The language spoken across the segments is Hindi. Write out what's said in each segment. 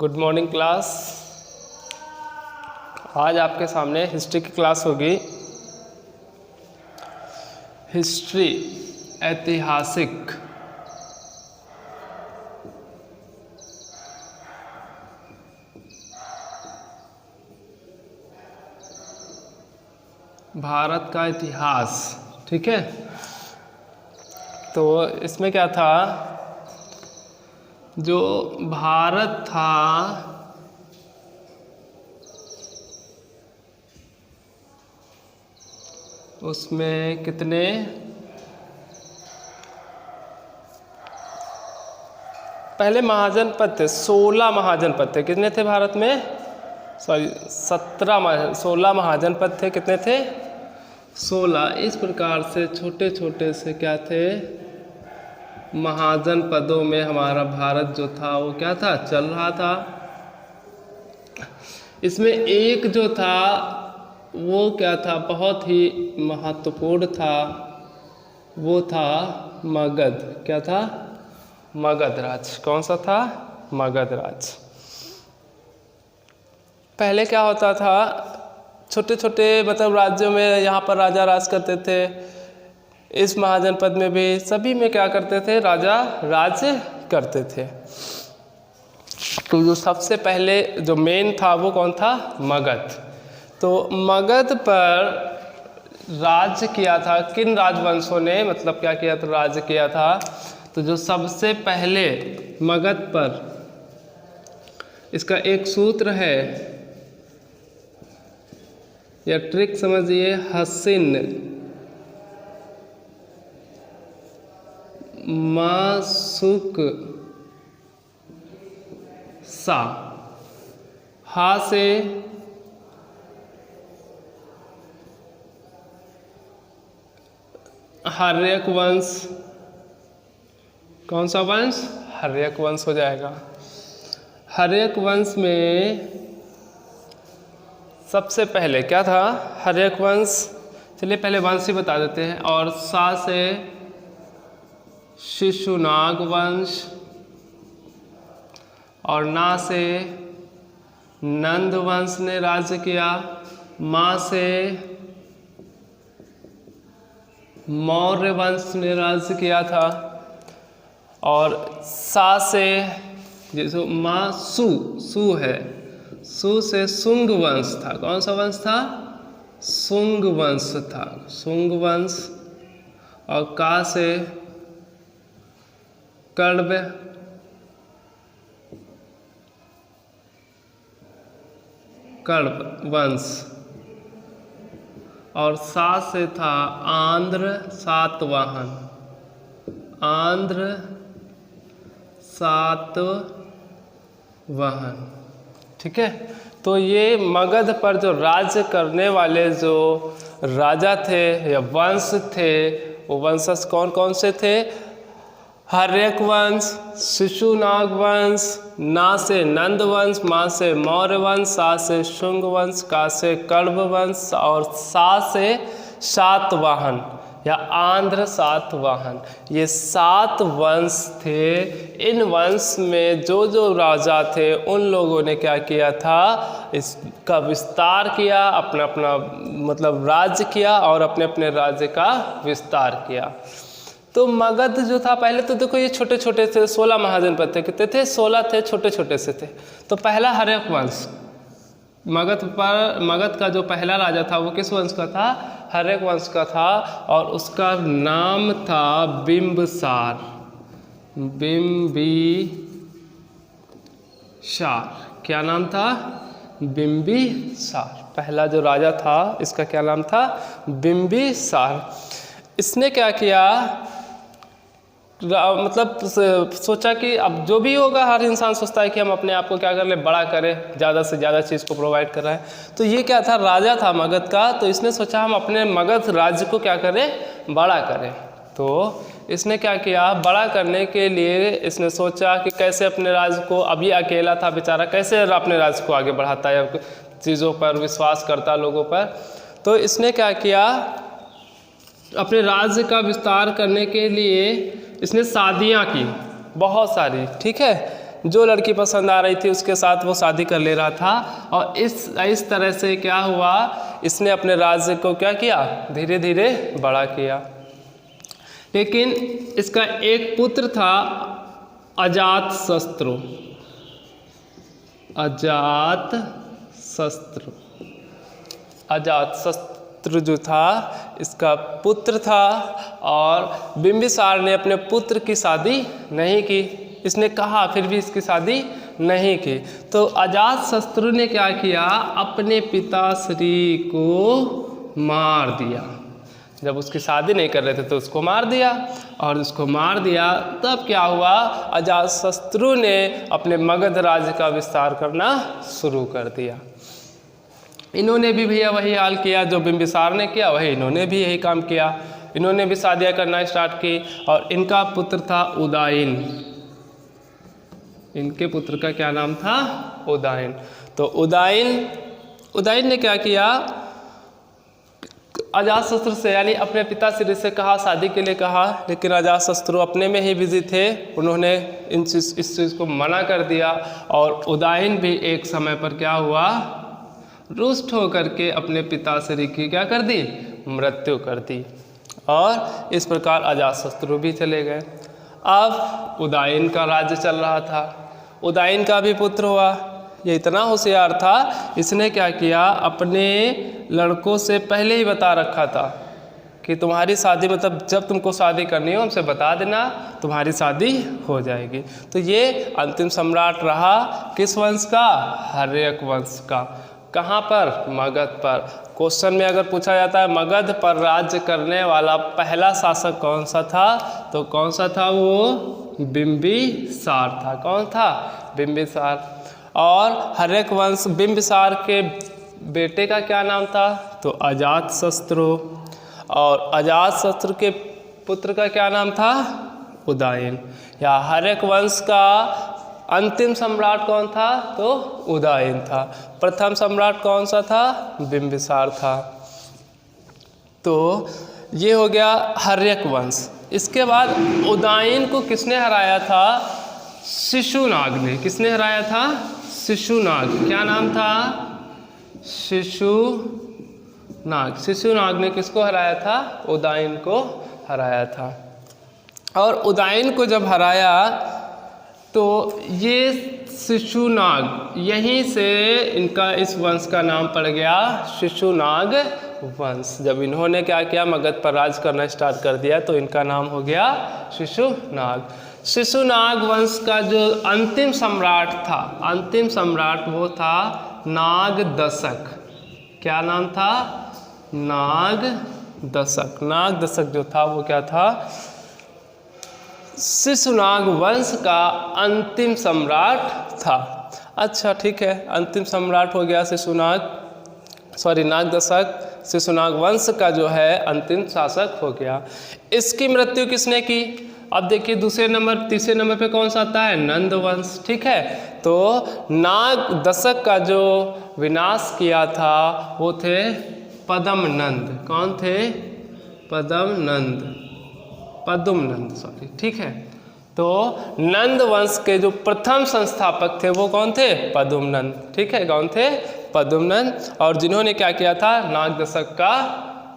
Good morning class. आज आपके सामने हिस्ट्री की क्लास होगी। हिस्ट्री ऐतिहासिक। भारत का इतिहास, ठीक है। तो इसमें क्या था, जो भारत था उसमें कितने पहले महाजनपद थे? 16 महाजनपद थे। कितने थे भारत में? 16 महाजनपद थे। कितने थे? 16। इस प्रकार से छोटे छोटे से क्या थे, महाजनपदों में हमारा भारत जो था वो क्या था, चल रहा था। इसमें एक जो था वो क्या था, बहुत ही महत्वपूर्ण था, वो था मगध। क्या था? मगध राज। कौन सा था? मगध राज। पहले क्या होता था, छोटे छोटे मतलब राज्यों में यहाँ पर राजा राज करते थे। इस महाजनपद में भी, सभी में क्या करते थे, राजा राज करते थे। तो जो सबसे पहले जो मेन था वो कौन था? मगध। तो मगध पर राज किया था किन राजवंशों ने, मतलब क्या किया था, राज किया था। तो जो सबसे पहले मगध पर, इसका एक सूत्र है या ट्रिक समझिए, हसिन मासुक सा। हा से हर्यक वंश। कौन सा वंश? हर्यक वंश हो जाएगा। हर्यक वंश में सबसे पहले क्या था? हर्यक वंश। चलिए पहले वंश ही बता देते हैं। और सा से शिशुनाग वंश, और ना से नंद वंश ने राज्य किया। माँ से मौर्य वंश ने राज्य किया था। और सा से जैसे माँ सु है, सु से शुंग वंश था। कौन सा वंश था? शुंग वंश था, शुंग वंश। और का से कण्व, कण्व वंश। और सा से था आंध्र सातवाहन, आंध्र सातवाहन, ठीक है। तो ये मगध पर जो राज्य करने वाले जो राजा थे या वंश थे, वो वंशज कौन कौन से थे? हर्यक वंश, शिशुनाग वंश, ना से नंद वंश, माँ से मौर्य वंश, सा से शुंग वंश, का से कण्व वंश, और सा से सातवाहन या आंध्र सातवाहन। ये 7 वंश थे। इन वंश में जो जो राजा थे उन लोगों ने क्या किया था, इसका विस्तार किया, अपना अपना मतलब राज्य किया और अपने अपने राज्य का विस्तार किया। तो मगध जो था पहले, तो देखो ये छोटे छोटे थे, 16 महाजनपद थे। कितने थे? 16 थे, छोटे छोटे से थे। तो पहला हर्यक वंश, मगध पर, मगध का जो पहला राजा था वो किस वंश का था? हर्यक वंश का था। और उसका नाम था बिंबिसार, बिंबिसार। क्या नाम था? बिंबिसार। पहला जो राजा था इसका क्या नाम था? बिंबिसार। इसने क्या किया, मतलब सोचा कि अब जो भी होगा, हर इंसान सोचता है कि हम अपने आप को क्या कर ले, बड़ा करें, ज़्यादा से ज़्यादा चीज़ को प्रोवाइड कर रहा है। तो ये क्या था, राजा था मगध का। तो इसने सोचा हम अपने मगध राज्य को क्या करें, बड़ा करें। तो इसने क्या किया, बड़ा करने के लिए इसने सोचा कि कैसे अपने राज्य को, अब ये अकेला था बेचारा, कैसे अपने राज्य को आगे बढ़ाता है, चीज़ों पर विश्वास करता लोगों पर। तो इसने क्या किया, अपने राज्य का विस्तार करने के लिए इसने शादियाँ की बहुत सारी, ठीक है। जो लड़की पसंद आ रही थी उसके साथ वो शादी कर ले रहा था। और इस तरह से क्या हुआ, इसने अपने राज्य को क्या किया, धीरे धीरे बड़ा किया। लेकिन इसका एक पुत्र था अजातशत्रु। अजातशत्रु जो था इसका पुत्र था, और बिंबिसार ने अपने पुत्र की शादी नहीं की। इसने कहा फिर भी इसकी शादी नहीं की। तो अजातशत्रु ने क्या किया, अपने पिताश्री को मार दिया। जब उसकी शादी नहीं कर रहे थे तो उसको मार दिया, और उसको मार दिया तब क्या हुआ, अजातशत्रु ने अपने मगध राज्य का विस्तार करना शुरू कर दिया। इन्होंने भी भैया वही हाल किया जो बिंबिसार ने किया, वही इन्होंने भी यही काम किया। इन्होंने भी शादियाँ करना स्टार्ट की, और इनका पुत्र था उदायन। इनके पुत्र का क्या नाम था, उदायन। तो उदायन ने क्या किया, अजातशत्रु से यानी अपने पिताश्री से कहा, शादी के लिए कहा, लेकिन अजातशत्रु अपने में ही बिजी थे। उन्होंने इस चीज़ को मना कर दिया, और उदायन भी एक समय पर क्या हुआ, रुष्ट होकर के अपने पिताश्री की क्या कर दी, मृत्यु कर दी। और इस प्रकार अजातशत्रु भी चले गए। अब उदायन का राज्य चल रहा था। उदायन का भी पुत्र हुआ। ये इतना होशियार था, इसने क्या किया, अपने लड़कों से पहले ही बता रखा था कि तुम्हारी शादी, मतलब जब तुमको शादी करनी हो हमसे बता देना, तुम्हारी शादी हो जाएगी। तो ये अंतिम सम्राट रहा किस वंश का, हर्यक वंश का। कहाँ पर, मगध पर। क्वेश्चन में अगर पूछा जाता है मगध पर राज्य करने वाला पहला शासक कौन सा था, तो कौन सा था वो, बिंबिसार था। कौन था, बिंबिसार। और हर्यक वंश, बिंबिसार के बेटे का क्या नाम था, तो अजातशत्रु। और अजातशत्रु के पुत्र का क्या नाम था, उदायन। या हर्यक वंश का अंतिम सम्राट कौन था, तो उदायन था। प्रथम सम्राट कौन सा था, बिंबिसार था। तो ये हो गया हर्यक वंश। इसके बाद उदायन को किसने हराया था, शिशुनाग ने। किसने हराया था, शिशुनाग। क्या नाम था, शिशुनाग। शिशुनाग ने किसको हराया था, उदायन को हराया था। और उदायन को जब हराया तो ये शिशुनाग, यहीं से इनका इस वंश का नाम पड़ गया शिशुनाग वंश। जब इन्होंने क्या किया, मगध पर राज करना स्टार्ट कर दिया, तो इनका नाम हो गया शिशुनाग। शिशुनाग वंश का जो अंतिम सम्राट था, अंतिम सम्राट वो था नागदशक। क्या नाम था, नागदशक। नागदशक जो था वो क्या था, शिशुनाग वंश का अंतिम सम्राट था। अच्छा ठीक है, अंतिम सम्राट हो गया नागदशक। शिशुनाग वंश का जो है अंतिम शासक हो गया। इसकी मृत्यु किसने की, अब देखिए तीसरे नंबर पे कौन सा आता है, नंद वंश। ठीक है, तो नागदशक का जो विनाश किया था वो थे पद्मनंद। कौन थे, पद्मनंद सॉरी। ठीक है, तो नंद वंश के जो प्रथम संस्थापक थे वो कौन थे, पद्मनंद। ठीक है, कौन थे, पद्मनंद। और जिन्होंने क्या किया था, नागदशक का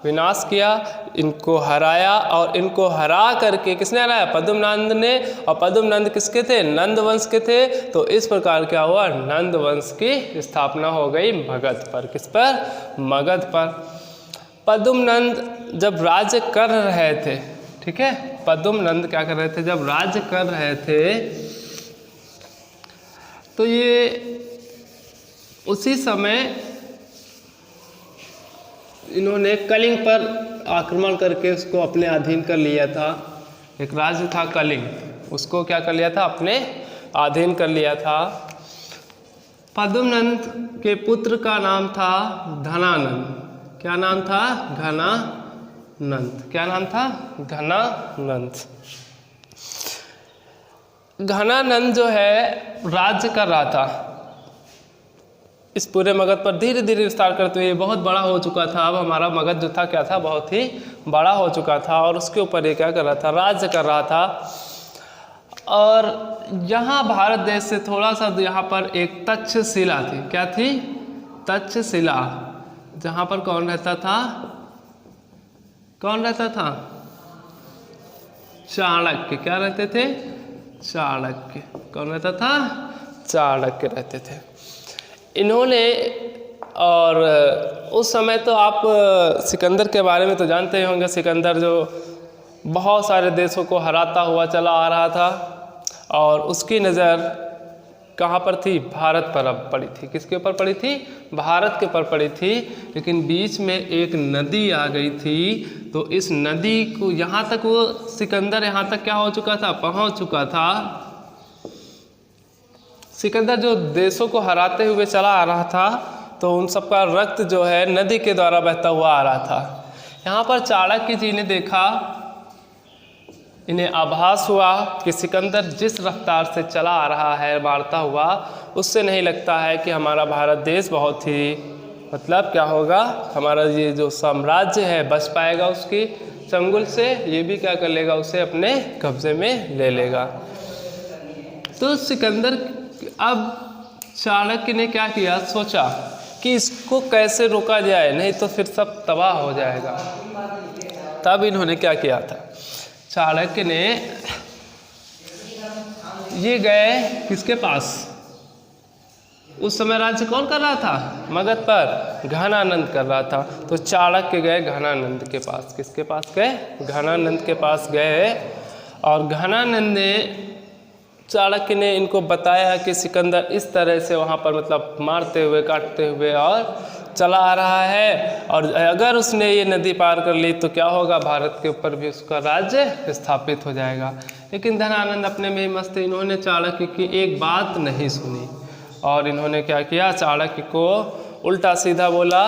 विनाश किया, इनको हराया। और इनको हरा करके किसने हराया, पद्मनंद ने। और पद्मनंद किसके थे, नंद वंश के थे। तो इस प्रकार क्या हुआ, नंद वंश की स्थापना हो गई मगध पर। किस पर, मगध पर। पद्मनंद जब राज्य कर रहे थे, ठीक है, पद्मनंद क्या कर रहे थे, जब राज्य कर रहे थे तो ये उसी समय इन्होंने कलिंग पर आक्रमण करके उसको अपने अधीन कर लिया था। एक राज्य था कलिंग, उसको क्या कर लिया था, अपने अधीन कर लिया था। पद्मनंद के पुत्र का नाम था घनानंद। क्या नाम था, घनानंद। क्या नाम था, घनानंद। घनानंद जो है राज्य कर रहा था इस पूरे मगध पर, धीरे धीरे विस्तार करते हुए बहुत बड़ा हो चुका था। अब हमारा मगध जो था क्या था, बहुत ही बड़ा हो चुका था। और उसके ऊपर ये क्या कर रहा था, राज्य कर रहा था। और यहाँ भारत देश से थोड़ा सा यहाँ पर एक तक्षशिला थी। क्या थी? तक्षशिला। जहाँ पर कौन रहता था? कौन रहता था? चाणक्य। क्या रहते थे? चाणक्य। कौन रहता था? चाणक्य रहते थे। इन्होंने, और उस समय तो आप सिकंदर के बारे में तो जानते ही होंगे। सिकंदर जो बहुत सारे देशों को हराता हुआ चला आ रहा था और उसकी नज़र कहाँ पर थी? भारत पर अब पड़ी थी। किसके ऊपर पड़ी थी? भारत के ऊपर पड़ी थी। लेकिन बीच में एक नदी आ गई थी, तो इस नदी को यहाँ तक वो सिकंदर यहाँ तक क्या हो चुका था? पहुँच चुका था। सिकंदर जो देशों को हराते हुए चला आ रहा था, तो उन सबका रक्त जो है नदी के द्वारा बहता हुआ आ रहा था। यहाँ पर चाणक्य जी ने देखा, इन्हें आभास हुआ कि सिकंदर जिस रफ्तार से चला आ रहा है मारता हुआ, उससे नहीं लगता है कि हमारा भारत देश बहुत ही मतलब क्या होगा, हमारा ये जो साम्राज्य है बच पाएगा उसकी चंगुल से। ये भी क्या कर लेगा? उसे अपने कब्जे में ले लेगा। तो सिकंदर, अब चाणक्य ने क्या किया? सोचा कि इसको कैसे रोका जाए, नहीं तो फिर सब तबाह हो जाएगा। तब इन्होंने क्या किया था? चाणक्य ने ये गए किसके पास? उस समय राज्य कौन कर रहा था? मगध पर घनानंद कर रहा था। तो चाणक्य गए घनानंद के पास। किसके पास गए? घनानंद के पास गए। और घनानंद ने, चाणक्य ने इनको बताया कि सिकंदर इस तरह से वहाँ पर मतलब मारते हुए काटते हुए और चला आ रहा है, और अगर उसने ये नदी पार कर ली तो क्या होगा? भारत के ऊपर भी उसका राज्य स्थापित हो जाएगा। लेकिन धनानंद अपने में ही मस्त थे। इन्होंने चाणक्य की एक बात नहीं सुनी और इन्होंने क्या किया? चाणक्य को उल्टा सीधा बोला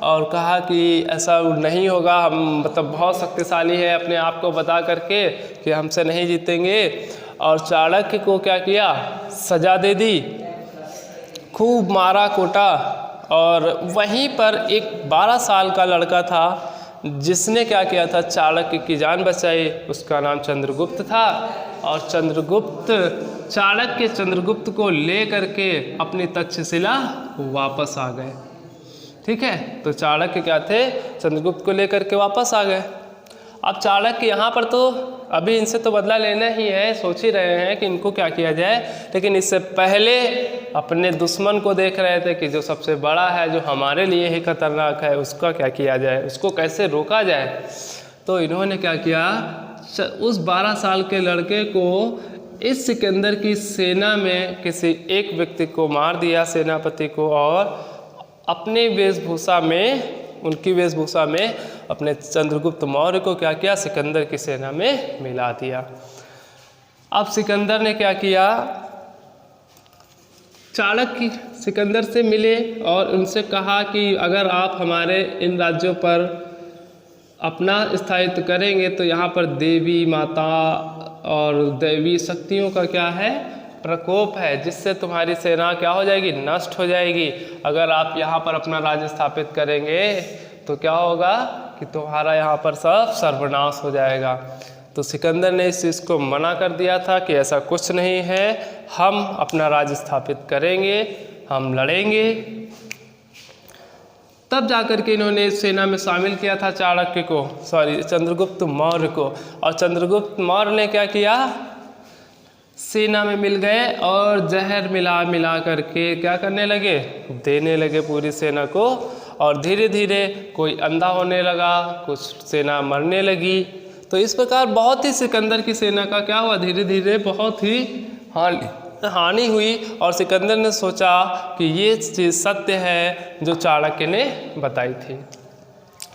और कहा कि ऐसा नहीं होगा, हम मतलब बहुत शक्तिशाली है, अपने आप को बता करके कि हमसे नहीं जीतेंगे। और चाणक्य को क्या किया? सजा दे दी, खूब मारा कूटा। और वहीं पर एक 12 साल का लड़का था जिसने क्या किया था? चाणक्य की जान बचाई। उसका नाम चंद्रगुप्त था। और चंद्रगुप्त, चाणक्य चंद्रगुप्त को ले करके अपनी तक्षशिला वापस आ गए। ठीक है, तो चाणक्य क्या थे? चंद्रगुप्त को लेकर के वापस आ गए। अब चाणक्य यहाँ पर तो अभी इनसे तो बदला लेना ही है, सोच ही रहे हैं कि इनको क्या किया जाए। लेकिन इससे पहले अपने दुश्मन को देख रहे थे कि जो सबसे बड़ा है, जो हमारे लिए ही खतरनाक है, उसका क्या किया जाए, उसको कैसे रोका जाए। तो इन्होंने क्या किया? उस 12 साल के लड़के को इस सिकंदर की सेना में किसी एक व्यक्ति को मार दिया, सेनापति को, और अपनी वेशभूषा में, उनकी वेशभूषा में अपने चंद्रगुप्त मौर्य को क्या किया? सिकंदर की सेना में मिला दिया। अब सिकंदर ने क्या किया? चाणक्य सिकंदर से मिले और उनसे कहा कि अगर आप हमारे इन राज्यों पर अपना स्थायित्व करेंगे तो यहाँ पर देवी माता और दैवी शक्तियों का क्या है? प्रकोप है, जिससे तुम्हारी सेना क्या हो जाएगी? नष्ट हो जाएगी। अगर आप यहाँ पर अपना राज्य स्थापित करेंगे तो क्या होगा कि तुम्हारा यहाँ पर सब सर्वनाश हो जाएगा। तो सिकंदर ने इस चीज़ को मना कर दिया था कि ऐसा कुछ नहीं है, हम अपना राज्य स्थापित करेंगे, हम लड़ेंगे। तब जाकर के इन्होंने इस सेना में शामिल किया था चाणक्य को, चंद्रगुप्त मौर्य को। और चंद्रगुप्त मौर्य ने क्या किया? सेना में मिल गए और जहर मिला करके क्या करने लगे? देने लगे पूरी सेना को। और धीरे धीरे कोई अंधा होने लगा, कुछ सेना मरने लगी। तो इस प्रकार बहुत ही सिकंदर की सेना का क्या हुआ? धीरे धीरे बहुत ही हानि हुई। और सिकंदर ने सोचा कि ये चीज़ सत्य है जो चाणक्य ने बताई थी।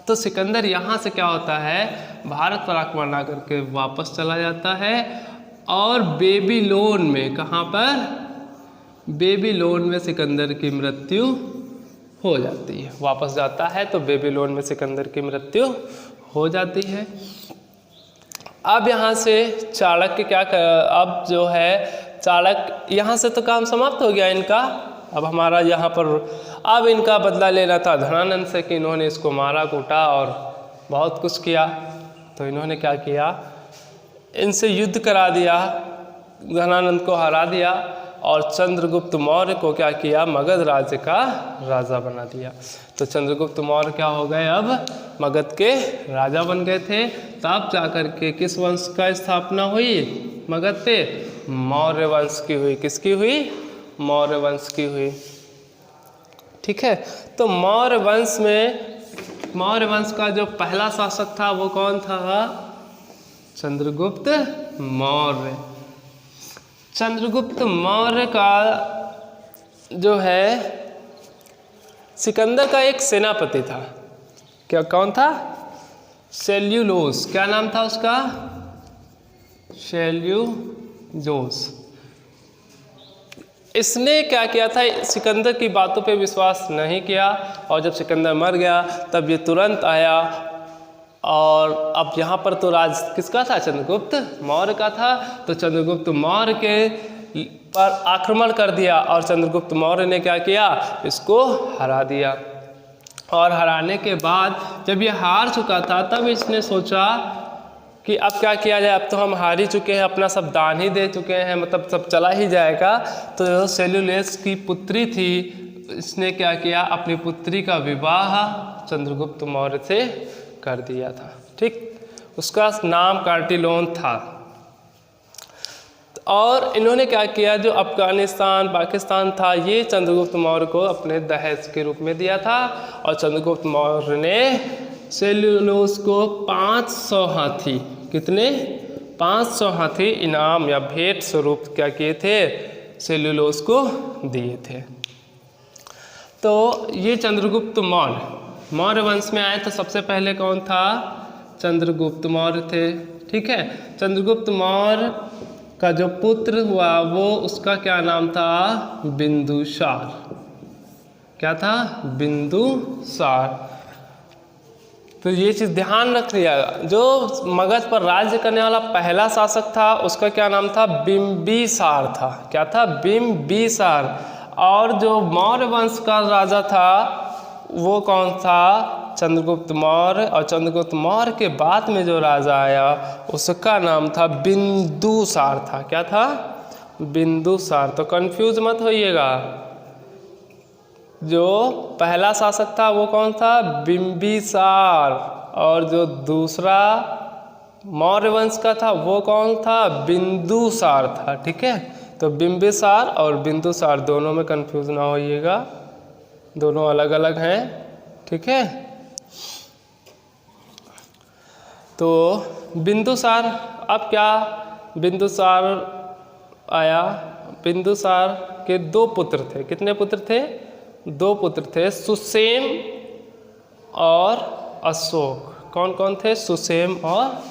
तो सिकंदर यहाँ से क्या होता है? भारत पर आक्रमण ना करके वापस चला जाता है और बेबीलोन में, कहाँ पर? बेबीलोन में सिकंदर की मृत्यु हो जाती है। वापस जाता है तो बेबीलोन में सिकंदर की मृत्यु हो जाती है। अब यहाँ से चाणक्य क्या अब जो है चाणक्य यहाँ से तो काम समाप्त हो गया इनका। अब हमारा यहाँ पर अब इनका बदला लेना था धनानंद से कि इन्होंने इसको मारा कूटा और बहुत कुछ किया। तो इन्होंने क्या किया? इनसे युद्ध करा दिया धनानंद को हरा दिया और चंद्रगुप्त मौर्य को क्या किया, मगध राज्य का राजा बना दिया। तो चंद्रगुप्त मौर्य क्या हो गए, अब मगध के राजा बन गए थे। तब जाकर के किस वंश का स्थापना हुई मगध पे, मौर्य वंश की हुई। किसकी हुई, मौर्य वंश की हुई। ठीक है, तो मौर्य वंश में, मौर्य वंश का जो पहला शासक था वो कौन था, चंद्रगुप्त मौर्य। चंद्रगुप्त मौर्य का जो है सिकंदर का एक सेनापति था। क्या, कौन था, सेल्यूलोस। क्या नाम था उसका, सेल्यूलोस। इसने क्या किया था, सिकंदर की बातों पे विश्वास नहीं किया और जब सिकंदर मर गया तब ये तुरंत आया और अब यहाँ पर तो राज किसका था, चंद्रगुप्त मौर्य का था। तो चंद्रगुप्त मौर्य के पर आक्रमण कर दिया और चंद्रगुप्त मौर्य ने क्या किया, इसको हरा दिया। और हराने के बाद जब ये हार चुका था तब इसने सोचा कि अब क्या किया जाए, अब तो हम हार ही चुके हैं, अपना सब दान ही दे चुके हैं, मतलब सब चला ही जाएगा। तो सेल्यूलोस की पुत्री थी, इसने क्या किया, अपनी पुत्री का विवाह चंद्रगुप्त मौर्य से कर दिया था। ठीक, उसका नाम कार्टिलोन था। और इन्होंने क्या किया, जो अफगानिस्तान पाकिस्तान था ये चंद्रगुप्त मौर्य को अपने दहेज के रूप में दिया था। और चंद्रगुप्त मौर्य ने सेल्यूलोस को 500 हाथी, कितने, 500 हाथी इनाम या भेंट स्वरूप क्या किए थे, सेल्यूलोस को दिए थे। तो ये चंद्रगुप्त मौर्य वंश में आए। तो सबसे पहले कौन था, चंद्रगुप्त मौर्य थे। ठीक है, चंद्रगुप्त मौर्य का जो पुत्र हुआ वो, उसका क्या नाम था, बिंदुसार। क्या था, बिंदुसार। तो ये चीज़ ध्यान रख लिया, जो मगध पर राज्य करने वाला पहला शासक था उसका क्या नाम था, बिंबिसार था। क्या था, बिंबिसार। और जो मौर्य वंश का राजा था वो कौन था, चंद्रगुप्त मौर्य। और चंद्रगुप्त मौर्य के बाद में जो राजा आया उसका नाम था बिंदुसार था। क्या था, बिंदुसार। तो कंफ्यूज मत होइएगा, जो पहला शासक था वो कौन था, बिंबिसार। और जो दूसरा मौर्य वंश का था वो कौन था, बिंदुसार था। ठीक है, तो बिंबिसार और बिंदुसार दोनों में कंफ्यूज ना होइएगा, दोनों अलग अलग हैं। ठीक है, तो बिंदुसार, अब क्या, बिंदुसार आया। बिंदुसार के 2 पुत्र थे। कितने पुत्र थे, 2 पुत्र थे, सुसेम और अशोक। कौन कौन थे, सुसेम और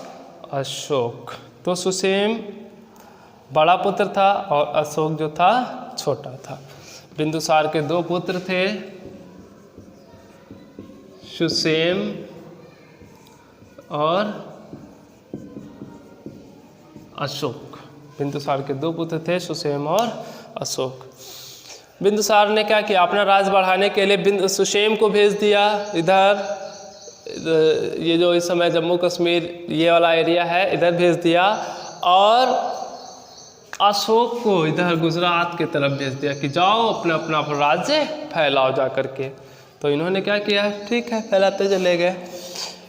अशोक। तो सुसेम बड़ा पुत्र था और अशोक जो था छोटा था। बिंदुसार के 2 पुत्र थे, सुसेम और अशोक। बिंदुसार के 2 पुत्र थे, सुसेम और अशोक। बिंदुसार ने क्या किया, अपना राज बढ़ाने के लिए सुसेम को भेज दिया इधर, ये जो इस समय जम्मू कश्मीर ये वाला एरिया है इधर भेज दिया, और अशोक को इधर गुजरात की तरफ भेज दिया कि जाओ अपना अपना राज्य फैलाओ जा करके। तो इन्होंने क्या किया, ठीक है, फैलाते चले गए।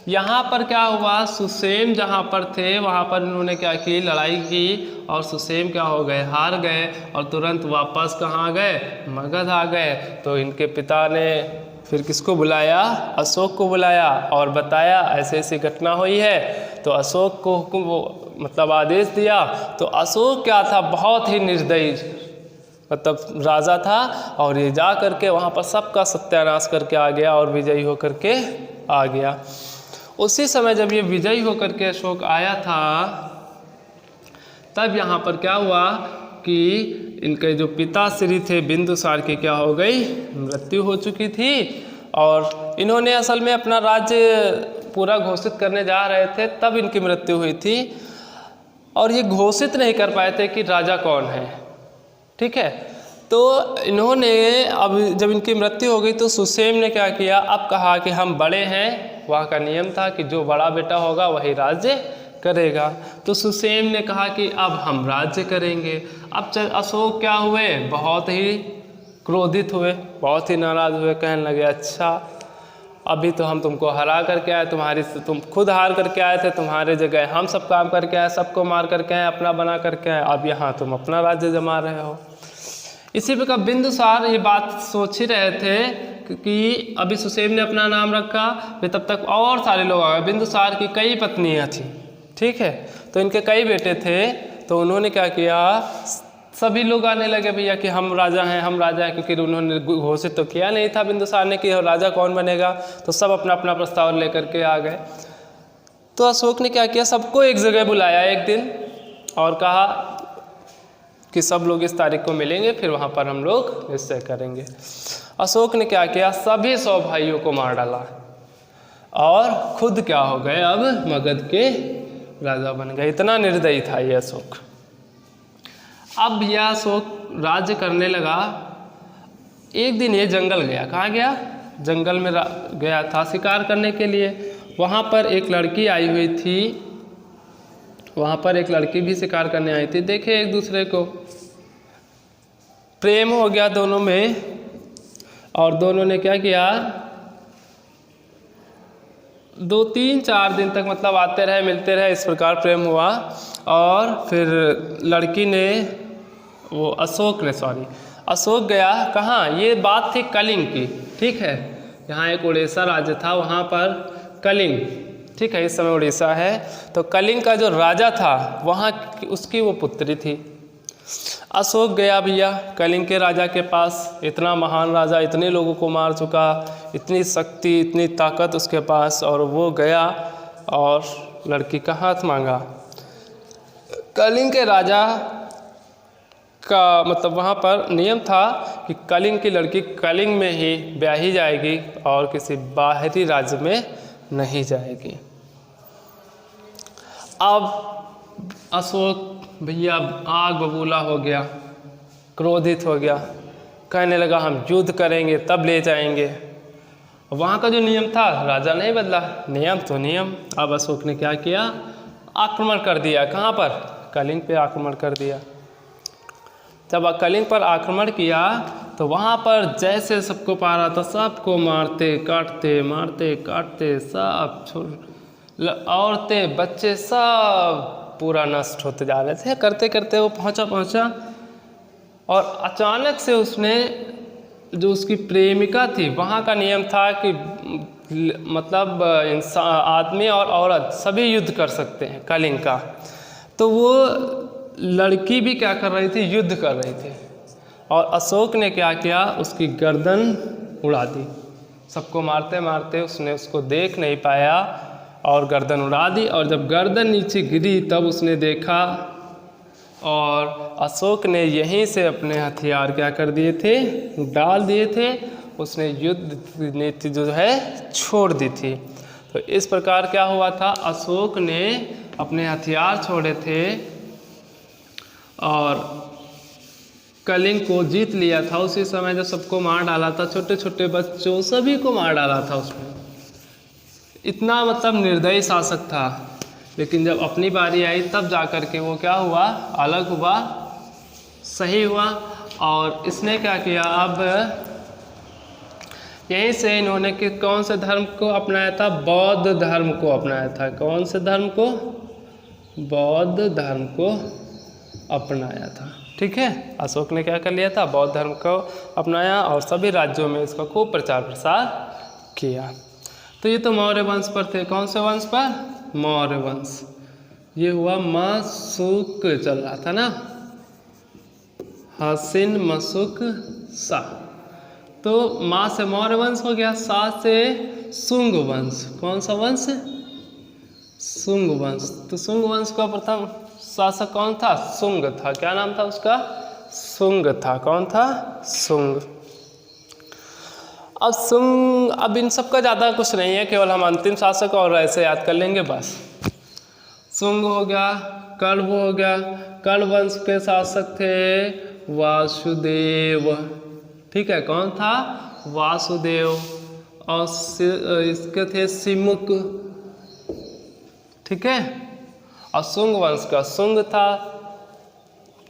यहाँ पर क्या हुआ, सुसेम जहाँ पर थे वहाँ पर इन्होंने क्या की, लड़ाई की, और सुसेम क्या हो गए, हार गए और तुरंत वापस कहाँ गए, मगध आ गए। तो इनके पिता ने फिर किसको बुलाया, अशोक को बुलाया और बताया ऐसे ऐसी घटना हुई है। तो अशोक को हुक्म मतलब आदेश दिया। तो अशोक क्या था, बहुत ही निर्दयी मतलब राजा था, और ये जा करके वहाँ पर सबका सत्यानाश करके आ गया और विजयी होकर के आ गया। उसी समय जब ये विजयी होकर के अशोक आया था, तब यहाँ पर क्या हुआ कि इनके जो पिताश्री थे बिंदुसार की क्या हो गई, मृत्यु हो चुकी थी। और इन्होंने असल में अपना राज्य पूरा घोषित करने जा रहे थे, तब इनकी मृत्यु हुई थी। और ये घोषित नहीं कर पाए थे कि राजा कौन है। ठीक है, तो इन्होंने अब जब इनकी मृत्यु हो गई तो सुसेम ने क्या किया, अब कहा कि हम बड़े हैं, वहाँ का नियम था कि जो बड़ा बेटा होगा वही राज्य करेगा। तो सुसेन ने कहा कि अब हम राज्य करेंगे। अब अशोक क्या हुए, बहुत ही क्रोधित हुए, बहुत ही नाराज हुए, कहने लगे अच्छा अभी तो हम तुमको हरा करके आए, तुम खुद हार करके आए थे, तुम्हारे जगह हम सब काम करके आए, सबको मार करके आए, अपना बना करके आए, अब यहाँ तुम अपना राज्य जमा रहे हो। इसी प्रकार बिंदुसार ये बात सोच ही रहे थे कि अभी सुसेन ने अपना नाम रखा, फिर तब तक और सारे लोग आ गए। बिंदुसार की कई पत्नियाँ थी, ठीक है, तो इनके कई बेटे थे। तो उन्होंने क्या किया, सभी लोग आने लगे भैया कि हम राजा हैं, हम राजा हैं, क्योंकि उन्होंने घोषित तो किया नहीं था बिंदुसार ने कि राजा कौन बनेगा। तो सब अपना अपना प्रस्ताव लेकर के आ गए। तो अशोक ने क्या किया, सबको एक जगह बुलाया एक दिन और कहा कि सब लोग इस तारीख को मिलेंगे, फिर वहाँ पर हम लोग निश्चय करेंगे। अशोक ने क्या किया, सभी 100 भाइयों को मार डाला और खुद क्या हो गए, अब मगध के राजा बन गए। इतना निर्दयी था ये अशोक। अब यह अशोक राज्य करने लगा। एक दिन ये जंगल गया। कहाँ गया, जंगल में गया था शिकार करने के लिए। वहाँ पर एक लड़की आई हुई थी, वहाँ पर एक लड़की भी शिकार करने आई थी। देखे एक दूसरे को, प्रेम हो गया दोनों में, और दोनों ने क्या किया, 2-3-4 दिन तक मतलब आते रहे, मिलते रहे, इस प्रकार प्रेम हुआ। और फिर लड़की ने, वो अशोक गया कहाँ, ये बात थी कलिंग की, ठीक है, यहाँ एक उड़ीसा राज्य था, वहाँ पर कलिंग, ठीक है, इस समय उड़ीसा है। तो कलिंग का जो राजा था वहाँ उसकी वो पुत्री थी। अशोक गया भैया कलिंग के राजा के पास, इतना महान राजा, इतने लोगों को मार चुका, इतनी शक्ति, इतनी ताकत उसके पास, और वो गया और लड़की का हाथ मांगा। कलिंग के राजा का मतलब वहाँ पर नियम था कि कलिंग की लड़की कलिंग में ही ब्याही जाएगी और किसी बाहरी राज्य में नहीं जाएगी। अब अशोक भैया आग बबूला हो गया, क्रोधित हो गया, कहने लगा हम युद्ध करेंगे तब ले जाएंगे। वहाँ का जो नियम था राजा नहीं बदला, नियम तो नियम। अब अशोक ने क्या किया, आक्रमण कर दिया। कहाँ पर, कलिंग पे आक्रमण कर दिया। जब कलिंग पर आक्रमण किया तो वहाँ पर जैसे सबको पा रहा था, सबको मारते काटते सब औरतें बच्चे सब पूरा नष्ट होते जा रहे थे। करते करते वो पहुँचा और अचानक से उसने, जो उसकी प्रेमिका थी, वहाँ का नियम था कि मतलब इंसान, आदमी और औरत सभी युद्ध कर सकते हैं कलिंग का। तो वो लड़की भी क्या कर रही थी, युद्ध कर रही थी, और अशोक ने क्या किया, उसकी गर्दन उड़ा दी। सबको मारते मारते उसने उसको देख नहीं पाया और गर्दन उड़ा दी। और जब गर्दन नीचे गिरी तब उसने देखा, और अशोक ने यहीं से अपने हथियार क्या कर दिए थे, डाल दिए थे। उसने युद्ध नीति जो है छोड़ दी थी। तो इस प्रकार क्या हुआ था, अशोक ने अपने हथियार छोड़े थे और कलिंग को जीत लिया था। उसी समय जब सबको मार डाला था, छोटे छोटे बच्चों सभी को मार डाला था उसमें। इतना मतलब निर्दयी शासक था। लेकिन जब अपनी बारी आई तब जा कर के वो क्या हुआ, अलग हुआ, सही हुआ। और इसने क्या किया, अब यहीं से इन्होंने कि कौन से धर्म को अपनाया था, बौद्ध धर्म को अपनाया था। कौन से धर्म को, बौद्ध धर्म को अपनाया था, ठीक है। अशोक ने क्या कर लिया था, बौद्ध धर्म को अपनाया और सभी राज्यों में इसका खूब प्रचार प्रसार किया। तो ये तो मौर्य वंश पर थे। कौन से वंश पर, मौर्य वंश। ये हुआ मशुक चल रहा था ना, हसीन मशुक सा। तो माँ से मौर्य वंश हो गया, सा से शुंग वंश। कौन सा वंश, शुंग वंश। तो शुंग वंश का प्रथम शासक कौन था, शुंग था। क्या नाम था उसका, शुंग था। कौन था, शुंग। अब शुंग, अब इन सब का ज़्यादा कुछ नहीं है, केवल हम अंतिम शासक और ऐसे याद कर लेंगे बस। शुंग हो गया, कण्व हो गया। कण्व वंश के शासक थे वासुदेव, ठीक है। कौन था, वासुदेव। और इसके थे सिमुक, ठीक है। और शुंग वंश का शुंग था।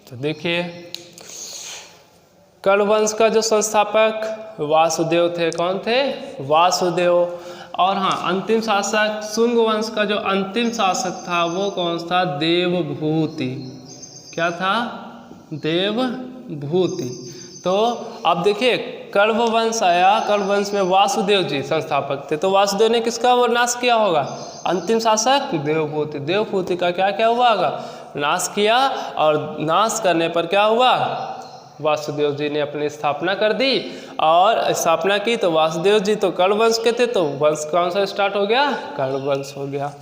तो देखिए कण्व वंश का जो संस्थापक वासुदेव थे, कौन थे? वासुदेव। और हाँ, अंतिम शासक शुंग वंश का जो अंतिम शासक था वो कौन था? देवभूति। क्या था? देवभूति। तो अब देखिए कण्व वंश आया, कण्व वंश में वासुदेव जी संस्थापक थे, तो वासुदेव ने किसका वो नाश किया होगा? अंतिम शासक देवभूति। देवभूति का क्या क्या हुआ होगा? नाश किया। और नाश करने पर क्या हुआ? वासुदेव जी ने अपनी स्थापना कर दी। और स्थापना की तो वासुदेव जी तो कण्व वंश के थे, तो वंश कौन सा स्टार्ट हो गया? कण्व वंश हो गया।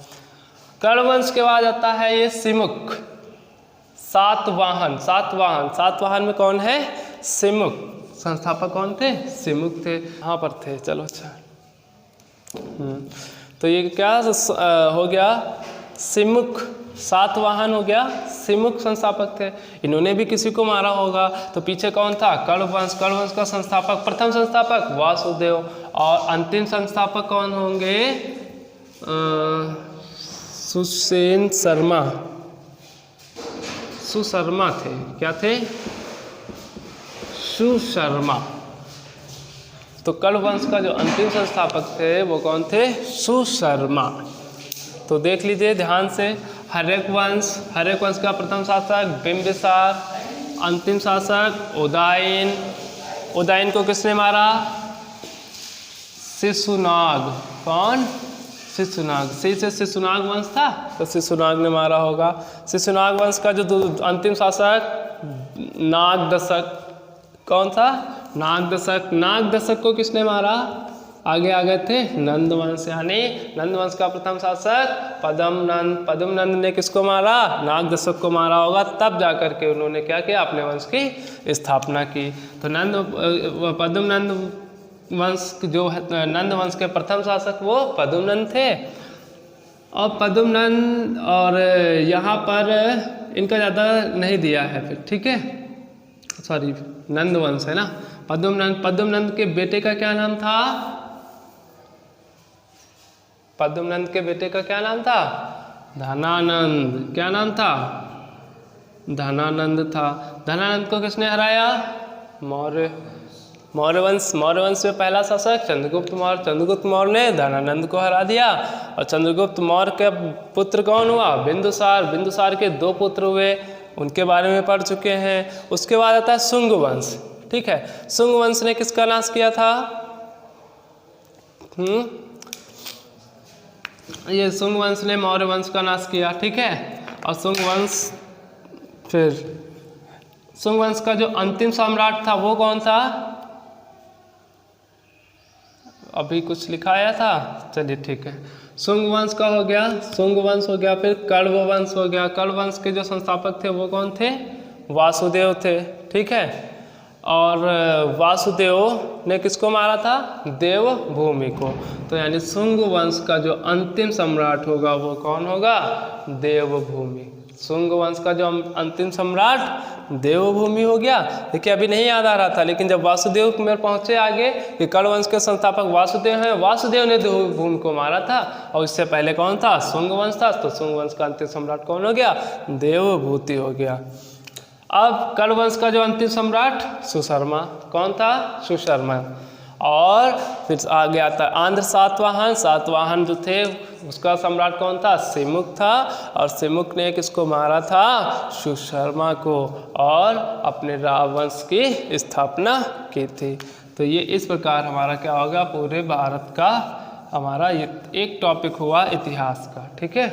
कण्व वंश के बाद आता है ये सिमुक, सातवाहन। सातवाहन में कौन है? सिमुक। संस्थापक कौन थे? सिमुक थे। यहाँ पर थे, चलो अच्छा। तो ये क्या हो गया? सिमुक, सातवाहन हो गया, सिमुक संस्थापक थे। इन्होंने भी किसी को मारा होगा, तो पीछे कौन था? कण्व वंश। कण्व वंश का संस्थापक, प्रथम संस्थापक वासुदेव। और अंतिम संस्थापक कौन होंगे? सुसेन शर्मा। सुशर्मा थे। क्या थे? सुशर्मा। तो कण्व वंश का जो अंतिम संस्थापक थे वो कौन थे? सुशर्मा। तो देख लीजिए ध्यान से, हर्यक वंश का प्रथम शासक बिंबिसार, अंतिम शासक उदयन। उदयन को किसने मारा? शिशुनाग। कौन? शिशुनाग। से शिशुनाग वंश था, तो शिशुनाग ने मारा होगा। शिशुनाग वंश का जो अंतिम शासक नागदशक। कौन था? नागदशक। नागदशक को किसने मारा? आगे आ गए थे नंदवंश, यानी नंदवंश का प्रथम शासक पद्मनंद। पद्मनंद ने किसको मारा? नागदशक को मारा होगा। तब जाकर के उन्होंने क्या किया? अपने वंश की स्थापना की। तो पद्मनंद वंश जो है, नंद वंश के प्रथम शासक वो पद्मनंद थे। और पद्मनंद, और यहाँ पर इनका ज़्यादा नहीं दिया है फिर, ठीक है, सॉरी, नंद वंश है ना। पद्मनंद के बेटे का क्या नाम था? पद्मनंद के बेटे का क्या नाम था? धनानंद। क्या नाम था? धनानंद था। धनानंद को किसने हराया? मौर्य। मौर्य वंश में पहला शासक चंद्रगुप्त मौर्य। चंद्रगुप्त मौर्य ने धनानंद को हरा दिया। और चंद्रगुप्त मौर्य के पुत्र कौन हुआ? बिंदुसार। बिंदुसार के 2 पुत्र हुए, उनके बारे में पढ़ चुके हैं। उसके बाद आता है शुंग वंश, ठीक है। शुंग वंश ने किसका नाश किया था? ये शुंग वंश ने मौर्य वंश का नाश किया, ठीक है। और शुंग वंश का जो अंतिम सम्राट था वो कौन था? अभी कुछ लिखाया था, चलिए ठीक है। शुंग वंश का हो गया, शुंग वंश हो गया। फिर कण्व वंश हो गया। कण्व वंश के जो संस्थापक थे वो कौन थे? वासुदेव थे, ठीक है। और वासुदेव ने किसको मारा था? देवभूमि को। तो यानी शुंग वंश का जो अंतिम सम्राट होगा वो कौन होगा? देवभूमि। शुंग वंश का जो अंतिम सम्राट देवभूमि हो गया। देखिए अभी नहीं याद आ रहा था, लेकिन जब वासुदेव में पहुंचे आगे कि कण्व वंश के संस्थापक वासुदेव हैं, वासुदेव ने देवभूमि को मारा था। और इससे पहले कौन था? शुंग वंश था। तो शुंग वंश का अंतिम सम्राट कौन हो गया? देवभूति हो गया। अब कण्व वंश का जो अंतिम सम्राट सुशर्मा। कौन था? सुशर्मा। और फिर आगे आता है आंध्र सातवाहन। सातवाहन जो थे उसका सम्राट कौन था? सिमुक था। और सिमुक ने किसको मारा था? सुशर्मा को, और अपने रावंश की स्थापना की थी। तो ये इस प्रकार हमारा क्या होगा? पूरे भारत का हमारा ये एक टॉपिक हुआ इतिहास का, ठीक है।